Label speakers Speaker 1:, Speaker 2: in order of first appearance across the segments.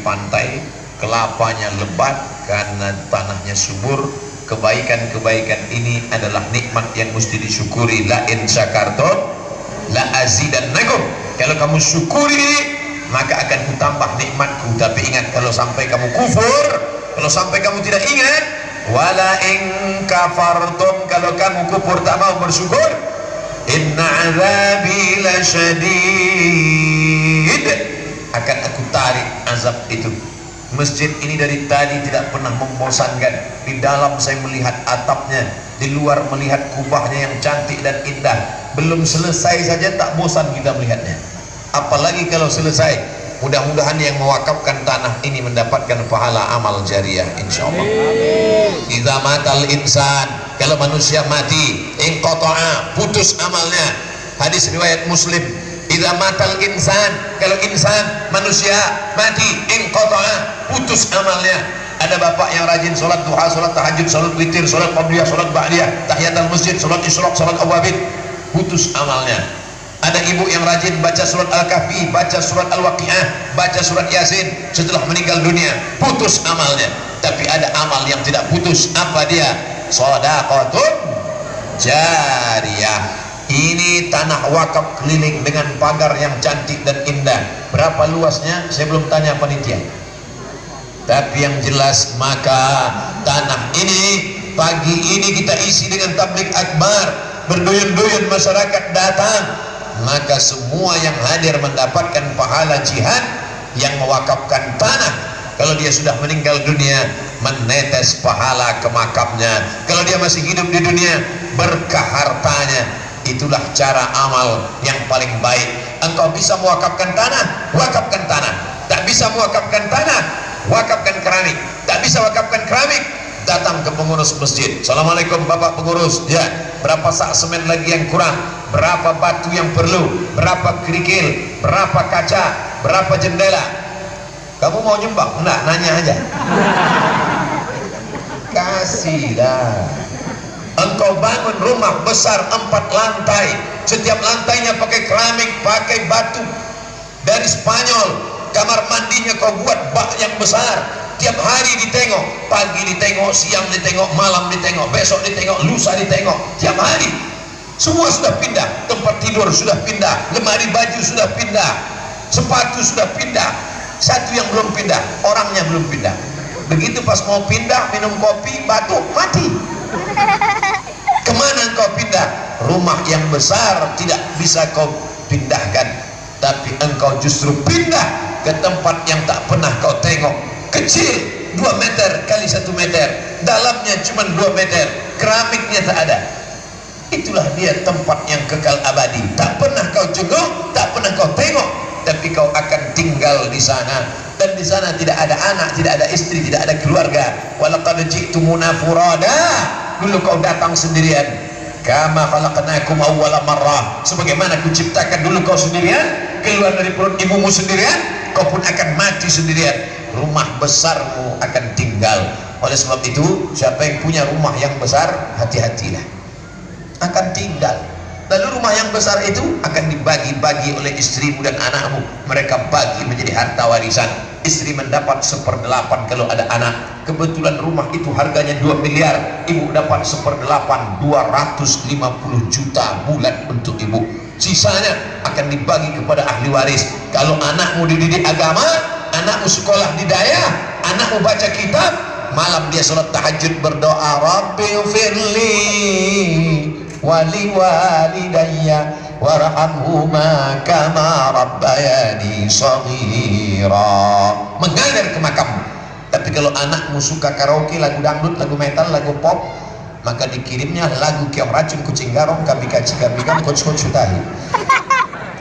Speaker 1: pantai, kelapanya lebat karena tanahnya subur. Kebaikan-kebaikan ini adalah nikmat yang mesti disyukuri. La in syakartum la azidannakum. Kalau kamu syukuri maka akan kutambah nikmatku. Tapi ingat, kalau sampai kamu kufur, kalau sampai kamu tidak ingat, wala in kafartum, kalau kamu kufur tak mau bersyukur, inna azabi lasyadid, akan aku tarik azab itu. Masjid ini dari tadi tidak pernah membosankan. Di dalam saya melihat atapnya, di luar melihat kubahnya yang cantik dan indah. Belum selesai saja tak bosan kita melihatnya, apalagi kalau selesai. Mudah-mudahan yang mewakafkan tanah ini mendapatkan pahala amal jariah, insyaallah. Idza matal insan, kalau manusia mati, inqata'a, putus amalnya. Hadis riwayat Muslim. Idza matal insan, kalau insan manusia mati, inqata'a, putus amalnya. Ada bapak yang rajin sholat duha, sholat tahajud, sholat witir, sholat qabliyah, sholat ba'diyah, tahiyatul masjid, sholat isyraq, sholat awabid, putus amalnya. Ada ibu yang rajin baca surat Al-Kahfi, baca surat Al-Waqi'ah, baca surat Yasin, setelah meninggal dunia putus amalnya. Tapi ada amal yang tidak putus. Apa dia? Shadaqatun jariyah. Ini tanah wakaf keliling dengan pagar yang cantik dan indah. Berapa luasnya? Saya belum tanya panitia. Tapi yang jelas, maka tanah ini pagi ini kita isi dengan tablik akbar, berduyun-duyun masyarakat datang. Maka semua yang hadir mendapatkan pahala jihad yang mewakafkan tanah. Kalau dia sudah meninggal dunia, menetes pahala ke makamnya. Kalau dia masih hidup di dunia, berkah hartanya. Itulah cara amal yang paling baik. Engkau bisa mewakafkan tanah, wakafkan tanah. Tak bisa mewakafkan tanah, wakafkan keramik. Tak bisa wakafkan keramik, datang ke pengurus masjid. Assalamualaikum Bapak pengurus, ya, berapa sak semen lagi yang kurang, berapa batu yang perlu, berapa kerikil, berapa kaca, berapa jendela. Kamu mau nyumbang? Enggak, nanya aja. Kasih dah. Engkau bangun rumah besar 4 lantai, setiap lantainya pakai keramik, pakai batu dari Spanyol. Kamar mandinya kau buat bak yang besar. Tiap hari ditengok, pagi ditengok, siang ditengok, malam ditengok, besok ditengok, lusa ditengok, tiap hari. Semua sudah pindah, tempat tidur sudah pindah, lemari baju sudah pindah, sepatu sudah pindah. Satu yang belum pindah, orangnya belum pindah. Begitu pas mau pindah, minum kopi, batuk, mati. Kemana engkau pindah? Rumah yang besar tidak bisa kau pindahkan, tapi engkau justru pindah ke tempat yang tak pernah kau tengok. Kecil, 2 meter kali 1 meter, dalamnya cuma 2 meter, keramiknya tak ada. Itulah dia tempat yang kekal abadi. Tak pernah kau jenguk, tak pernah kau tengok, tapi kau akan tinggal di sana. Dan di sana tidak ada anak, tidak ada istri, tidak ada keluarga. Walaqad ji'tumuna furada. Dulu kau datang sendirian. Kama khalaqnakum awwala marrah. Sebagaimana ku ciptakan dulu kau sendirian, keluar dari perut ibumu sendirian, kau pun akan mati sendirian. Rumah besarmu akan tinggal. Oleh sebab itu, siapa yang punya rumah yang besar, hati-hatilah, akan tinggal. Lalu rumah yang besar itu akan dibagi-bagi oleh istrimu dan anakmu. Mereka bagi menjadi harta warisan. Istri mendapat 1/8 kalau ada anak. Kebetulan rumah itu harganya 2 miliar, ibu dapat 1/8, 250 juta bulan untuk ibu. Sisanya akan dibagi kepada ahli waris. Kalau anakmu dididik agama, anakmu sekolah di daya, anakmu baca kitab, malam dia sholat tahajud berdoa, Rabbighfirli wali walidayya warhamhuma kama rabbayani shaghira. Mengalir ke makammu. Tapi kalau anakmu suka karaoke, lagu dangdut, lagu metal, lagu pop, maka dikirimnya lagu Kiam Racun Kucing Garong Kami Kaci Kami Kam Coach Sutahi.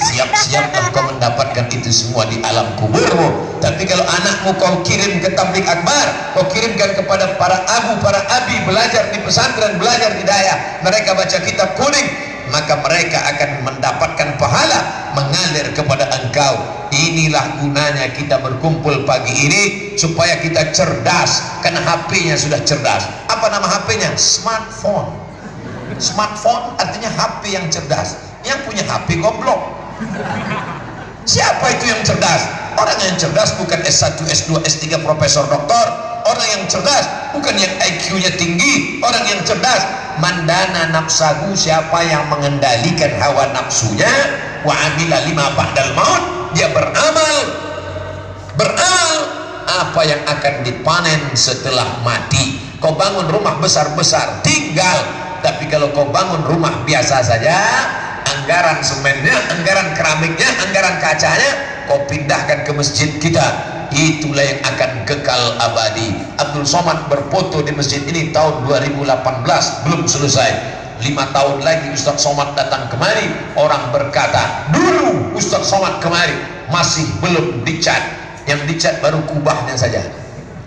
Speaker 1: Siap-siap engkau mendapatkan itu semua di alam kuburmu. Tapi kalau anakmu kau kirim ke tablik akbar, kau kirimkan kepada para abu, para abi, belajar di pesantren, belajar di daya, mereka baca kitab kuning, maka mereka akan mendapatkan pahala mengalir kepada engkau. Inilah gunanya kita berkumpul pagi ini, supaya kita cerdas, karena HP-nya sudah cerdas. Apa nama HP-nya? Smartphone. Smartphone artinya HP yang cerdas. Yang punya HP goblok. Siapa itu yang cerdas? Orang yang cerdas bukan S1, S2, S3, profesor, doktor. Orang yang cerdas bukan yang IQ-nya tinggi. Orang yang cerdas mandana nafsahu, siapa yang mengendalikan hawa nafsunya, wa amila lima ba'dal maut, dia beramal apa yang akan dipanen setelah mati. Kau bangun rumah besar-besar tinggal, tapi kalau kau bangun rumah biasa saja, anggaran semennya, anggaran keramiknya, anggaran kacanya kau pindahkan ke masjid kita, itulah yang akan kekal abadi. Abdul Somad berfoto di masjid ini tahun 2018, belum selesai. 5 tahun lagi Ustaz Somad datang kemari, orang berkata dulu Ustaz Somad kemari masih belum dicat, yang dicat baru kubahnya saja,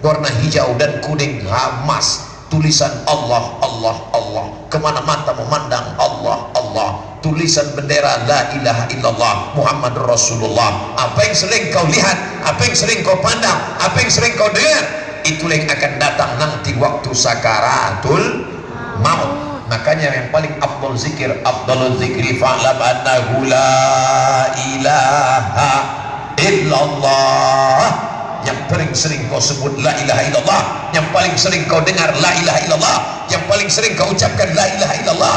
Speaker 1: warna hijau dan kuning emas, tulisan Allah Allah Allah, kemana mata memandang Allah Allah, tulisan bendera la ilaha illallah Muhammadur Rasulullah. Apa yang sering kau lihat, apa yang sering kau pandang, apa yang sering kau dengar, itulah yang akan datang nanti waktu sakaratul maut. Makanya yang paling afdal zikir, afdalul zikri fa'lam annahu la ilaha illallah. Yang paling sering kau sebut la ilaha illallah, yang paling sering kau dengar la ilaha illallah, yang paling sering kau ucapkan la ilaha illallah.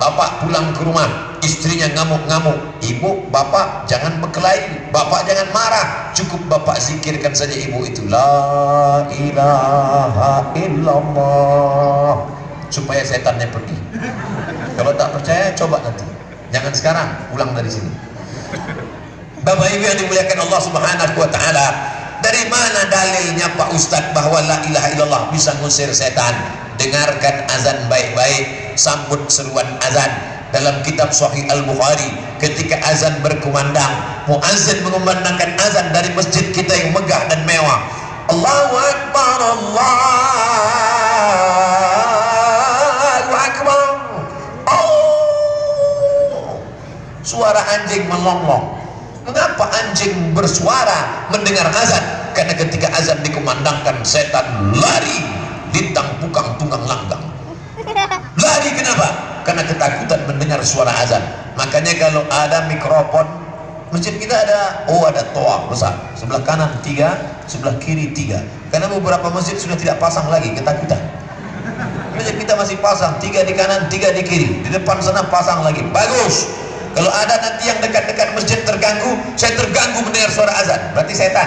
Speaker 1: Bapak pulang ke rumah, istrinya ngamuk-ngamuk, ibu, bapak jangan berkelahi, bapak jangan marah, cukup bapak zikirkan saja ibu itu la ilaha illallah, supaya setannya pergi. Kalau tak percaya coba nanti, jangan sekarang, pulang dari sini. Bapak ibu yang dimuliakan Allah Subhanahu wa ta'ala, dari mana dalilnya Pak Ustadz bahwa la ilaha illallah bisa ngusir setan? Dengarkan azan baik-baik, sambut seruan azan. Dalam kitab Sahih Al-Bukhari, ketika azan berkumandang, muazzin mengumandangkan azan dari masjid kita yang megah dan mewah, Allahu Akbar, Allahu Akbar. Oh, suara anjing melonglong. Mengapa anjing bersuara mendengar azan? Karena ketika azan dikumandangkan, setan lari lintang pukang tunggang langgang. Lari kenapa? Karena ketakutan mendengar suara azan. Makanya kalau ada mikrofon, masjid kita ada toa besar, sebelah kanan 3, sebelah kiri 3. Karena beberapa masjid sudah tidak pasang lagi, ketakutan. Masjid kita masih pasang, 3 di kanan, 3 di kiri. Di depan sana pasang lagi, bagus. Kalau ada nanti yang dekat-dekat masjid terganggu, saya terganggu mendengar suara azan, berarti setan.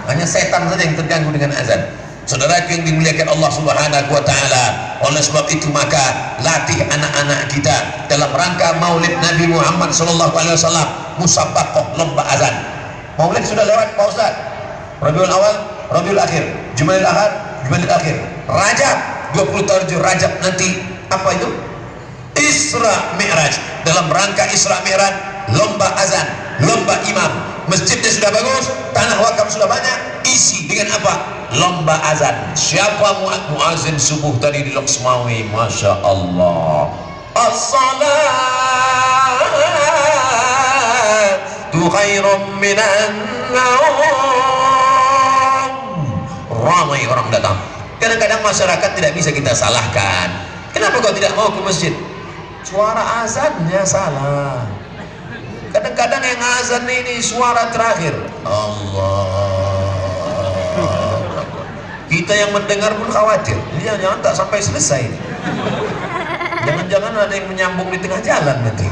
Speaker 1: Hanya setan saja yang terganggu dengan azan. Saudaraku yang dimuliakan Allah Subhanahu wa ta'ala, oleh sebab itu maka latih anak-anak kita dalam rangka maulid Nabi Muhammad SAW, musabaqah lomba azan. Maulid sudah lewat Pak Ustaz, Rabiul Awal, Rabiul Akhir, Jumadil Ahad, Jumadil Akhir, Rajab, 27 Rajab nanti apa itu? Isra Mi'raj. Dalam rangka Isra Mi'raj, lomba azan, lomba imam. Masjidnya sudah bagus, tanah wakaf sudah banyak, isi dengan apa? Lomba azan. Siapa muazzin subuh tadi di Loksmawi? Masya Allah. As-salatu khairum minan naum. Ramai orang datang. Kadang-kadang masyarakat tidak bisa kita salahkan. Kenapa kau tidak mau ke masjid? Suara azannya salah. Kadang-kadang yang azan ini suara terakhir. Allah. Kita yang mendengar pun khawatir. Jangan-jangan tak sampai selesai. Jangan-jangan ada yang menyambung di tengah jalan nanti.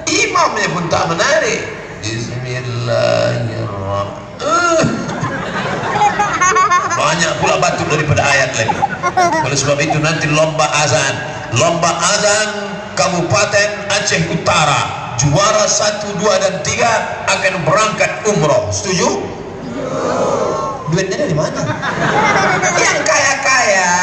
Speaker 1: Imamnya pun tak menarik. Bismillahirrahmanirrahim. Banyak pula batuk daripada ayat lagi. Oleh sebab itu nanti lomba azan, Kabupaten Aceh Utara, juara 1, 2, dan 3 akan berangkat umroh. Setuju? Duitnya dari mana? Yang kaya-kaya.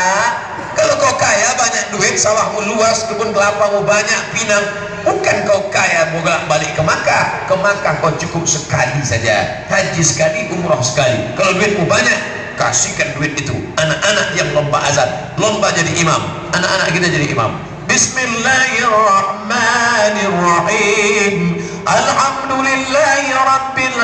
Speaker 1: Kalau kau kaya, banyak duit, sawahmu luas, kebun kelapamu banyak, pinang, bukan kau kaya bolak balik ke Makkah. Ke Makkah kau cukup sekali saja, haji sekali, umroh sekali. Kalau duitmu banyak, kasihkan duit itu. Anak-anak yang lomba azan, lomba jadi imam, anak-anak kita jadi imam. Bismillahirrahmanirrahim. Alhamdulillahi Rabbil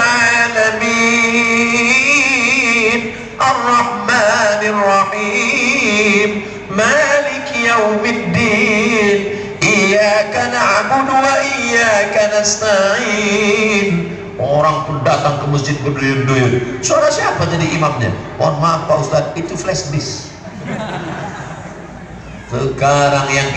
Speaker 1: Alamin. Ar-Rahmanir-Rahim. Maliki Yawmiddin. Iyyaka na'budu wa iyyaka nasta'in. orang pun datang ke masjid berduyun-duyun. Suara siapa jadi imamnya? Mohon maaf Pak Ustadz, itu flash disk. Sekarang yang